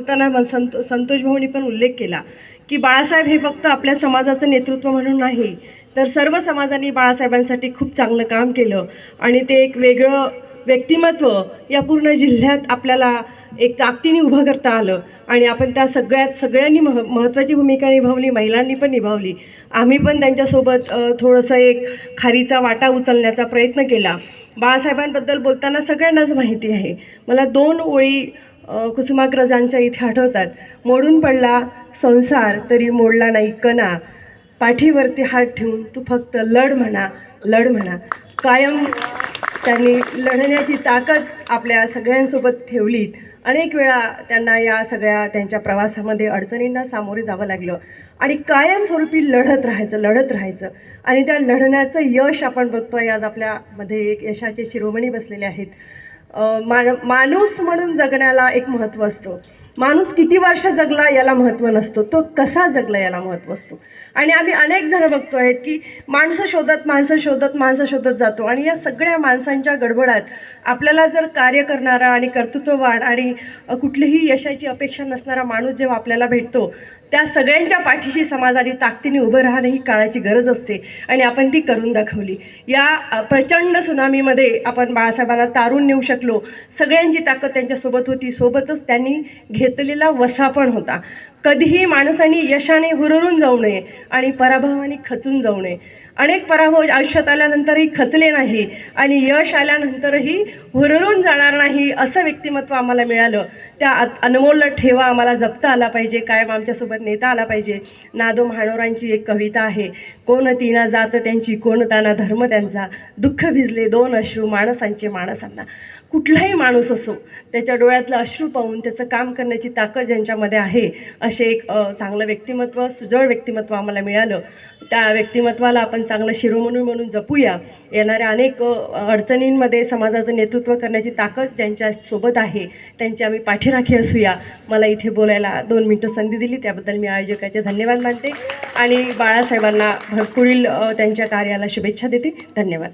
बोलताना संतोष भाऊंनी पण उल्लेख केला की बाळासाहेब हे फक्त आपल्या समाजाचं नेतृत्व म्हणून नाही, तर सर्व समाजाने बाळासाहेबांसाठी खूप चांगलं काम केलं आणि ते एक वेगळं व्यक्तिमत्व या पूर्ण जिल्ह्यात आपल्याला एक ताकदीने उभं करता आलं आणि आपण त्या सगळ्यांनी महत्त्वाची भूमिका निभावली, महिलांनी पण निभावली. आम्ही पण त्यांच्यासोबत थोडंसं एक खारीचा वाटा उचलण्याचा प्रयत्न केला. बाळासाहेबांबद्दल बोलताना सगळ्यांनाच माहिती आहे. मला 2 ओळी कुसुमाग्रजांच्या इथे आठवतात. मोडून पडला संसार तरी मोडला नाही कणा, पाठीवरती हात ठेवून तू फक्त लढ म्हणा, लढ म्हणा. कायम त्यांनी लढण्याची ताकद आपल्या सगळ्यांसोबत ठेवलीत. अनेक वेळा त्यांना या सगळ्या त्यांच्या प्रवासामध्ये अडचणींना सामोरे जावं लागलं आणि कायमस्वरूपी लढत राहायचं आणि त्या लढण्याचं यश आपण बघतोय. आज आपल्यामध्ये एक यशाचे शिरोमणी बसलेले आहेत. माणूस म्हणून जगण्याला एक महत्त्व असतं. माणूस किती वर्ष जगला याला महत्त्व नसतं, तो कसा जगला याला महत्त्व असतो. आणि आम्ही अनेक जण बघतो आहेत की माणसं शोधत जातो आणि या सगळ्या माणसांच्या गडबडात आपल्याला जर कार्य करणारा आणि कर्तृत्ववान आणि कुठलीही यशाची अपेक्षा नसणारा माणूस जेव्हा आपल्याला भेटतो, त्या सगळ्यांच्या पाठीशी समाजाने ताकदीने उभं राहणं ही काळाची गरज असते आणि आपण ती करून दाखवली. या प्रचंड सुनामीमध्ये आपण बाळासाहेबांना तारून नेऊ शकलो. सगळ्यांची ताकद त्यांच्यासोबत होती. सोबतच त्यांनी घेतलेला वसा पण होता. कधीही माणसाने यशाने हुरळून जाऊ नये आणि पराभवाने खचून जाऊ नये. अनेक पराभव आयुष्यात आल्यानंतरही खचले नाही आणि यश आल्यानंतरही हुरळून जाणार नाही असं व्यक्तिमत्व आम्हाला मिळालं. त्या अनमोल ठेवा आम्हाला जपता आला पाहिजे, कायम आमच्यासोबत नेता आला पाहिजे. ना.दो. म्हानोरांची एक कविता आहे, कोण तीना जात त्यांची, कोण ताना धर्म त्यांचा, दुःख भिजले 2 अश्रू माणसांचे माणसांना. कुठलाही माणूस असो, त्याच्या डोळ्यातलं अश्रू पाहून त्याचं काम करण्याची ताकद ज्यांच्यामध्ये आहे, असे एक चांगलं व्यक्तिमत्व, सुजळ व्यक्तिमत्व आम्हाला मिळालं. त्या व्यक्तिमत्वाला आपण चांगलं शिरोमणी म्हणून जपूया. येणाऱ्या अनेक अडचणींमध्ये समाजाचं नेतृत्व करण्याची ताकद ज्यांच्यासोबत आहे त्यांची आम्ही पाठीराखी असूया. मला इथे बोलायला 2 मिनटं संधी दिली त्याबद्दल मी आयोजकाचे धन्यवाद मानते आणि बाळासाहेबांना पुढील त्यांच्या कार्याला शुभेच्छा देते. धन्यवाद.